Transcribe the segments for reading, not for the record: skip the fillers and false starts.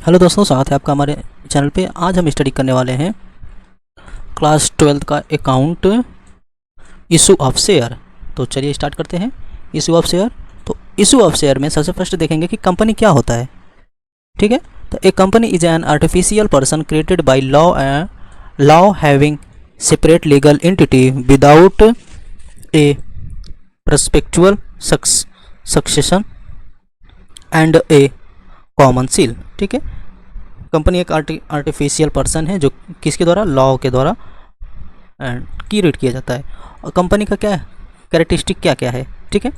Hello दोस्तों, स्वागत है आपका हमारे चैनल पे। आज हम स्टडी करने वाले हैं क्लास 12th का अकाउंट इशू ऑफ शेयर। तो चलिए स्टार्ट करते हैं। इशू ऑफ शेयर, तो इशू ऑफ शेयर में सबसे फर्स्ट देखेंगे कि कंपनी क्या होता है। ठीक है, तो a company is an artificial person created by law having separate legal entity without a perpetual succession and a common seal. ठीक है, कंपनी एक आर्टिफिशियल पर्सन है जो किसके द्वारा, लॉ के द्वारा क्रिएट किया जाता है। और कंपनी का क्या कैरेक्टरिस्टिक क्या क्या है। ठीक है,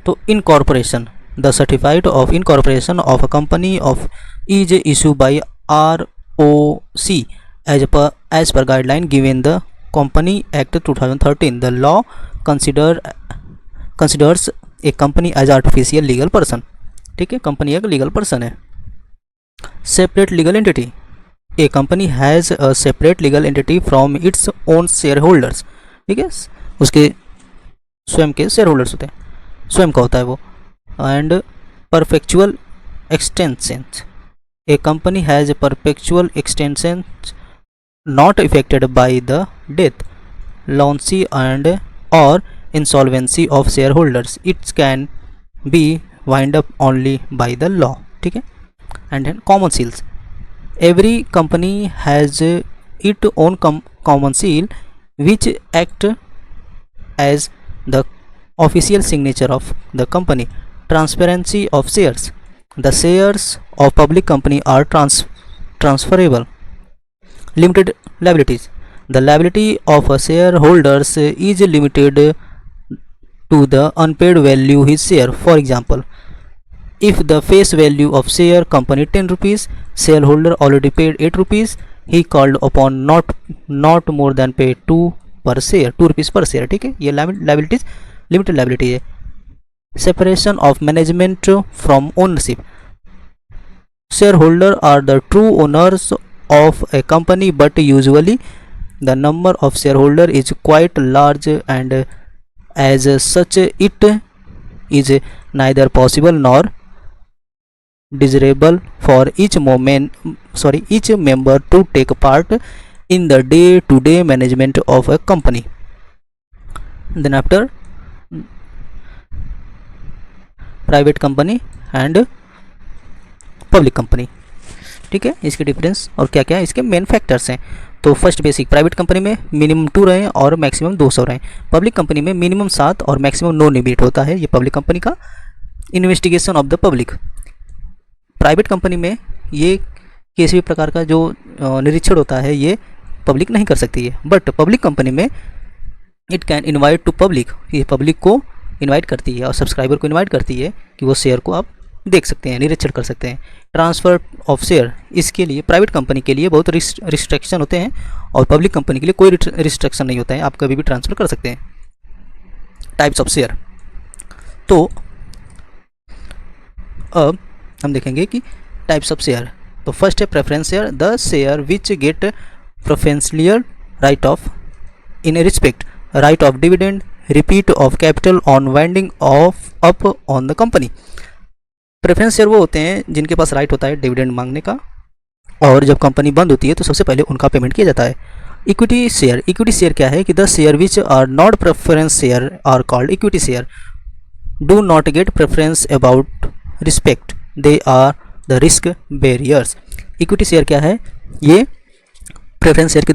तो incorporation, the certified of incorporation of a company of is issue by ROC as per guideline given the company act 2013। The law considers a company as artificial legal person. ठीक है, कंपनी एक legal person है। Separate legal entity, a company has a separate legal entity from its own share holders. ठीक है, उसके स्वयं के share holders होते हैं, स्वयं का होता है वो। And perpetual extension, a company has perpetual extension not affected by the death, lunacy and और insolvency of shareholders. It's can be wind up only by the law. ठीक है, and then common seals, every company has its own common seal which act as the official signature of the company. Transparency of shares, the shares of public company are transferable. Limited liabilities, the liability of a shareholders is limited to the unpaid value his share. For example, if the face value of share company 10 rupees, shareholder already paid 8 rupees, he called upon not more than pay 2 per share, 2 rupees per share। ठीक है, ये liabilities limited liability है। Separation of management from ownership, shareholder are the true owners of a company, but usually the number of shareholder is quite large, and as such it is neither possible nor desirable for each member to take part in the day-to-day management of a company. Then after, private company and public company। ठीक है, इसके difference और क्या क्या है, इसके main factors हैं। तो फर्स्ट बेसिक, प्राइवेट कंपनी में मिनिमम 2 रहें और मैक्सिमम 200 रहें। पब्लिक कंपनी में मिनिमम 7 और मैक्सिमम 9 लिमिट होता है। ये पब्लिक कंपनी का। Investigation of the public, private company में ये किसी भी प्रकार का जो निरीक्षण होता है ये पब्लिक नहीं कर सकती है, बट पब्लिक कंपनी में it can invite to public, ये पब्लिक को इनवाइट करती है और सब्सक्राइबर को इनवाइट करती है कि वो शेयर को आप देख सकते हैं, निरीक्षण कर सकते हैं। ट्रांसफ़र ऑफ शेयर, इसके लिए प्राइवेट कंपनी के लिए बहुत रिस्ट्रिक्शन होते हैं और पब्लिक कंपनी के लिए कोई रिस्ट्रिक्शन नहीं होता है, आप कभी भी ट्रांसफ़र कर सकते हैं। टाइप्स ऑफ शेयर, तो अब हम देखेंगे कि टाइप्स ऑफ शेयर। तो फर्स्ट है preference share, the share which get preferential right of in respect right of dividend repeat of capital on winding off up on the company. Preference share वो होते हैं जिनके पास राइट होता है dividend मांगने का, और जब कंपनी बंद होती है तो सबसे पहले उनका पेमेंट किया जाता है। इक्विटी शेयर, इक्विटी शेयर क्या है कि the share which are not preference share are called equity share, do not get preference about respect, they are the risk barriers. Equity share क्या है, ये प्रेफरेंस शेयर की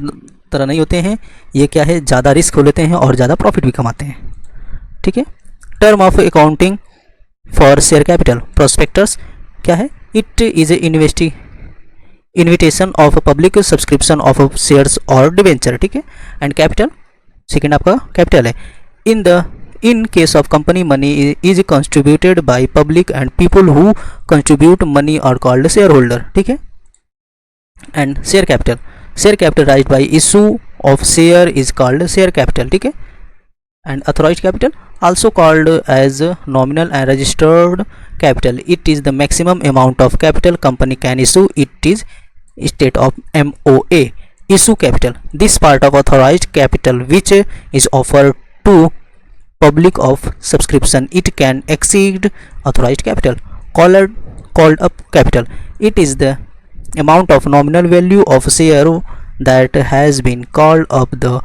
तरह नहीं होते हैं, ये क्या है, ज़्यादा रिस्क हो लेते हैं और ज़्यादा प्रॉफिट भी कमाते हैं। ठीक है, term of accounting for share capital, prospectus क्या है, it is a invitation of public subscription of shares और डिवेंचर। ठीक है, एंड कैपिटल सेकेंड आपका कैपिटल है। In case of company, money is contributed by public and people who contribute money are called shareholder। ठीक है, and share capital raised by issue of share is called share capital। ठीक है, and authorized capital also called as nominal and registered capital, it is the maximum amount of capital company can issue, it is state of MOA। issue capital, this part of authorized capital which is offered to public of subscription, it can exceed authorized capital। Called up capital, it is the amount of nominal value of share that has been called up the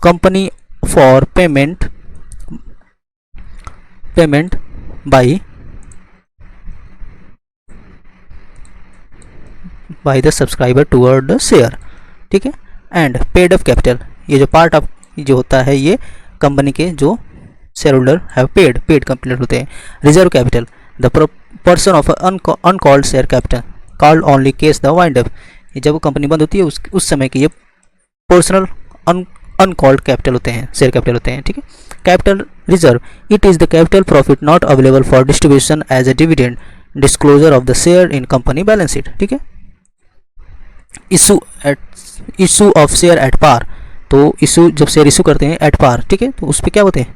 company for payment by the subscriber toward the share, ठीक है। And paid up capital, ये जो part of जो होता है ये company के जो share holder have paid complete होते हैं। Reserve capital, the person of uncalled share capital called only case the wind up, ये जब कंपनी बंद होती है उस समय के ये पर्सनल अनकॉल्ड कैपिटल होते हैं, शेयर कैपिटल होते हैं, ठीक है। Capital reserve, it is the capital profit not available for distribution as a dividend, disclosure of the share in company balance sheet, ठीक है। Issue of share at par, तो issue जब शेयर इशू करते हैं एट पार, ठीक है, तो उस पर क्या होते हैं,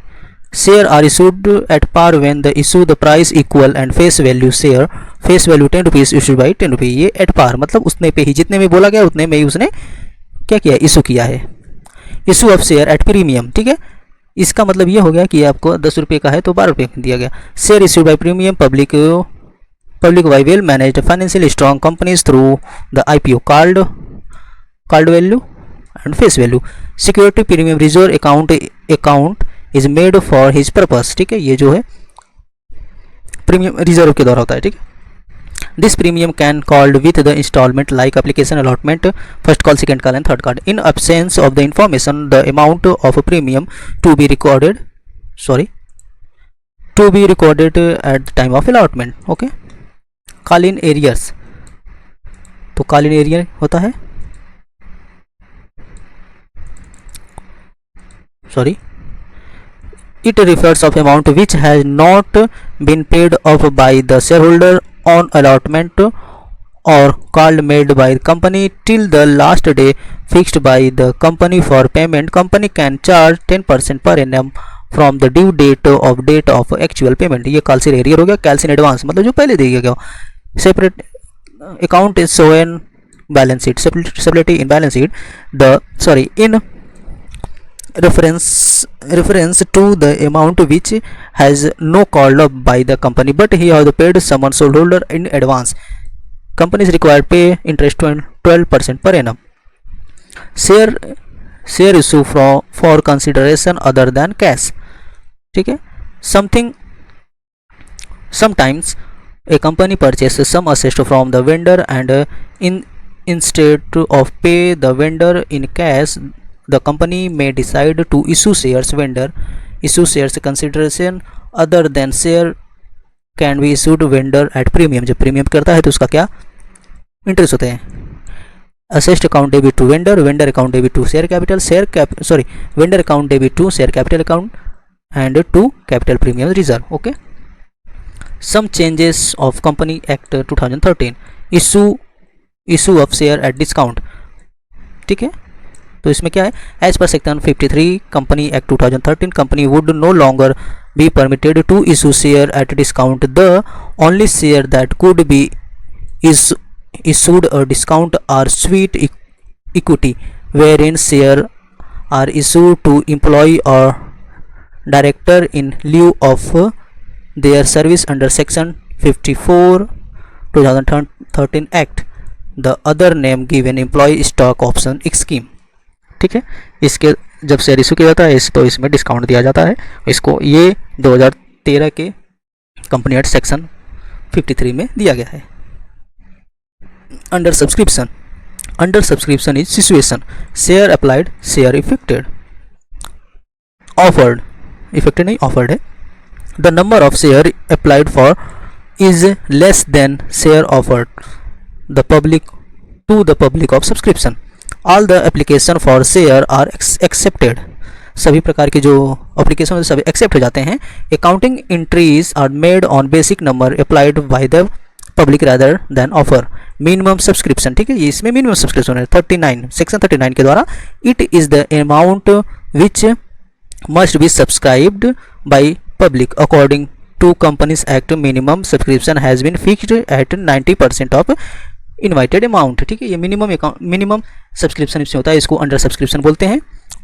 share are issued at par when the issue the price equal and face value share, face value 10 rupees issue by 10 रुपये, ये एट पार मतलब उतने पे ही, जितने में बोला गया उतने में ही उसने क्या किया, इशू किया है। Issue of share at premium, ठीक है, इसका मतलब ये हो गया कि आपको 10 रुपये का है तो 12 रुपये दिया गया। Share issued by premium public by well managed financially strong companies through the IPO called value and face value। security premium reserve account is made for his purpose, ठीक है, ये जो है प्रीमियम रिजर्व के द्वारा होता है, ठीक है। This premium can called with the instalment like application allotment, first call, second call and third call. In absence of the information the amount of premium to be recorded at the time of allotment, okay। कालीन arrears, तो कालीन arrear होता है it refers of amount which has not been paid off by the shareholder on allotment or called made by the company till the last day fixed by the company for payment। company can charge 10% per annum from the due date of actual payment। ये काल्सिन arrear हो गया। कैल्सिन advance मतलब जो पहले दिया गया। Separate account is show in balance sheet, separately in balance sheet in reference to the amount which has no called up by the company but he has paid someone shareholder in advance। company is required pay interest 12% per annum। share issue for consideration other than cash, ठीक है। sometimes a company purchases some assets from the vendor and instead of pay the vendor in cash the company may decide to issue shares consideration other than share can be issued vendor at premium। जब premium करता है तो उसका क्या interest होते हैं। assessed account debit to vendor account debit to share capital vendor account debit to share capital account and to capital premium reserve, okay। some changes of company act 2013 issue of share at discount, ठीक है। तो इसमें क्या है, as per section 53 company act 2013 company would no longer be permitted to issue share at discount. The only share that could be issued a discount or sweet equity wherein share are issued to employee or director in lieu of their service under section 54 2013 act the other name given employee stock option scheme, ठीक है। इसके जब share issue किया जाता है तो इसमें discount दिया जाता है। इसको ये 2013 के कंपनी एक्ट सेक्शन 53 में दिया गया है। Under subscription is situation share applied share effected नहीं ऑफर्ड है। The number of share applied for is less than share offered the public of subscription. All the application for share are accepted, सभी प्रकार के जो application सभी accept हो जाते हैं। Accounting entries are made on basic number applied by the public rather than offer. Minimum subscription, ठीक है, ये इसमें मिनिमम सब्सक्रिप्शन है 39 सेक्शन 39 के द्वारा। It is the amount which must be subscribed by public according to companies act. Minimum subscription has been fixed at 90% of invited amount, ठीक है। ये मिनिमम सब्सक्रिप्शन इसमें होता है, इसको अंडर सब्सक्रिप्शन बोलते हैं।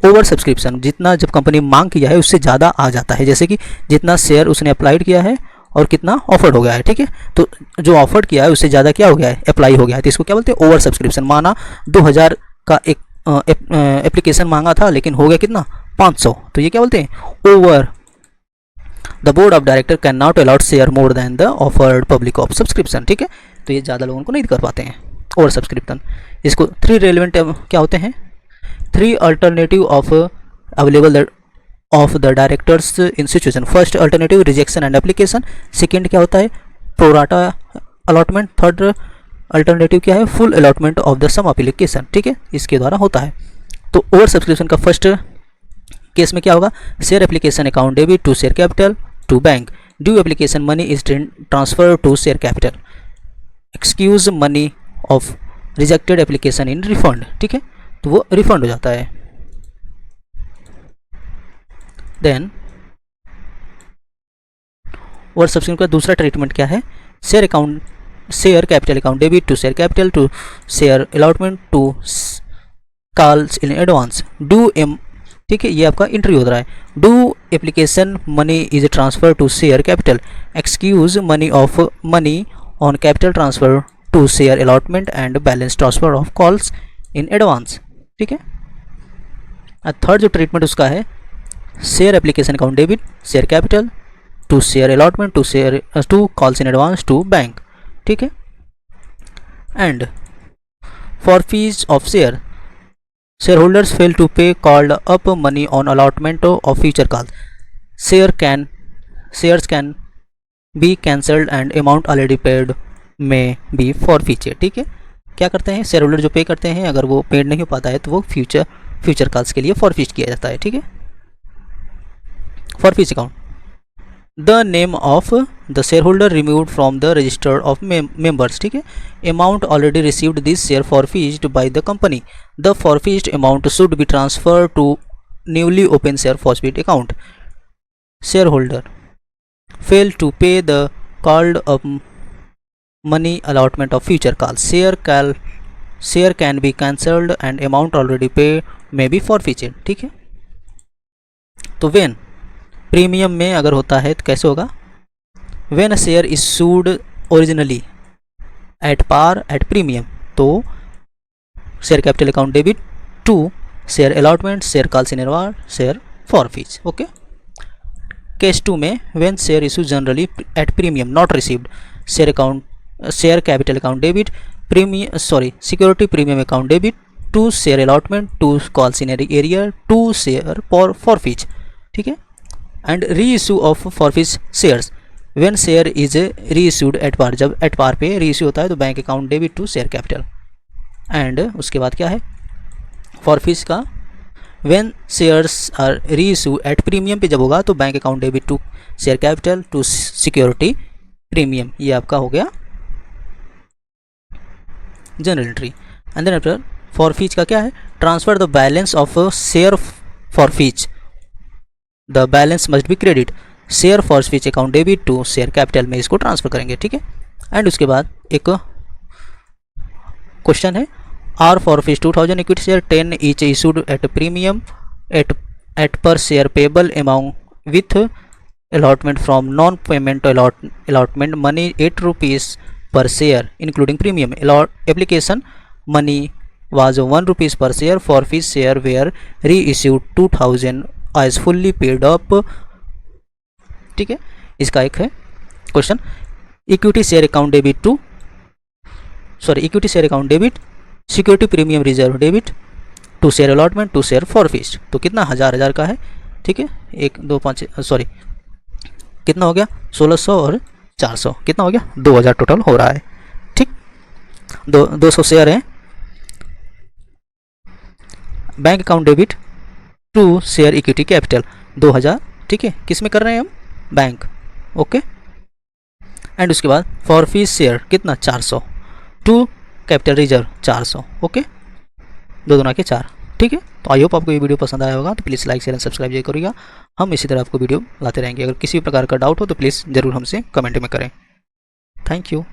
ओवर सब्सक्रिप्शन, जितना जब कंपनी मांग किया है उससे ज़्यादा आ जाता है, जैसे कि जितना शेयर उसने अप्लाइड किया है और कितना ऑफर्ड हो गया है, ठीक है। तो जो ऑफर्ड किया है उससे ज़्यादा क्या हो गया है, अप्लाई हो गया है, तो इसको क्या बोलते हैं, ओवर सब्सक्रिप्शन। माना 2000 का एक एप्लीकेशन मांगा था लेकिन हो गया कितना, 500, तो ये क्या बोलते हैं, over. The board of director can not allowed share more than the offered public of subscription, ठीक है। तो ये ज़्यादा लोगों को नहीं कर पाते हैं ओवर सब्सक्रिप्शन। इसको 3 रेलिवेंट क्या होते हैं, 3 alternative of available of the directors in situation. First alternative rejection and application, second क्या होता है, प्रोराटा अलॉटमेंट, थर्ड अल्टरनेटिव क्या है, full allotment of the sum application, ठीक है, इसके द्वारा होता है। तो ओवर सब्सक्रिप्शन का फर्स्ट केस में क्या होगा, share application account debit to share capital to bank, due application money is transfer to share capital, excuse money of rejected application in refund, ठीक है, तो वो रिफंड हो जाता है। देन ओवर सब्सक्रिप्शन का दूसरा ट्रीटमेंट क्या है, share account, share capital account debit to share capital to share allotment to calls in advance, do em, ठीक है, ये आपका एंट्री हो रहा है, do application money is transfer to share capital, excuse money of money on capital transfer to share allotment and balance transfer of calls in advance, ठीक है। Third जो ट्रीटमेंट उसका है, share application account debit share capital to share allotment to share to calls in advance to bank, ठीक है। And for fees of share, shareholders fail to pay called up money on allotment of future calls, shares can be cancelled and amount already paid may be forfeited, ठीक है। क्या करते हैं, share holder जो पे करते हैं अगर वो पेड नहीं हो पाता है तो वो फ्यूचर कॉल्स के लिए फॉरफिट किया जाता है, ठीक है। Forfeit account, the name of the shareholder removed from the register of members, ठीक है, amount already received this share forfeited by the company, the forfeited amount should be transfer to newly open share forfeit account, shareholder fail to pay the called up money allotment of future call, share can be cancelled and amount already pay may B forfeited, ठीक है। तो when premium में अगर होता है तो कैसे होगा, when share issued originally at par at premium, तो share capital account debit to share allotment share calls in advance share forfeit, okay. Case 2 में when share issue generally at premium not received, share capital account debit security premium account debit to share allotment to calls in arrear to share forfeit, ठीक है। And reissue of forfeit shares, when share is reissued at पार, जब at par पे reissue होता है तो bank account debit to share capital. And उसके बाद क्या है फॉरफिट का, when shares are reissue at premium पे जब होगा तो bank account debit to share capital to security premium, ये आपका हो गया general entry. And then after forfeit का क्या है, transfer the balance of share forfeit, the balance must be credit, share forfeit account debit to share capital में इसको transfer करेंगे, ठीक है। एंड उसके बाद एक क्वेश्चन है, R forfeit 2000 equity share 10 each issued at premium at per share payable amount with allotment from non payment allotment money 8 rupees per share including premium, application money was 1 rupees per share, forfeit share were reissued 2000 as fully paid up, ठीक है। इसका एक है question, equity share account debit to equity share account debit security premium reserve debit to share allotment to share forfeit, तो कितना 1000 का है, ठीक है। 1 2 5 कितना हो गया 1600 और 400 कितना हो गया 2000 टोटल हो रहा है, ठीक। 200 शेयर हैं, bank account debit to share equity capital 2000, ठीक है, किस में कर रहे हैं हम, बैंक, ओके। एंड उसके बाद फॉरफिट शेयर कितना 400 टू कैपिटल रिजर्व 400, ओके, 2 दूना के 4, ठीक है। तो आई होप आपको ये वीडियो पसंद आया होगा, तो please like share and subscribe जरूर करिएगा। हम इसी तरह आपको वीडियो लाते रहेंगे। अगर किसी भी प्रकार का डाउट हो तो प्लीज़ ज़रूर हमसे कमेंट में करें। Thank you.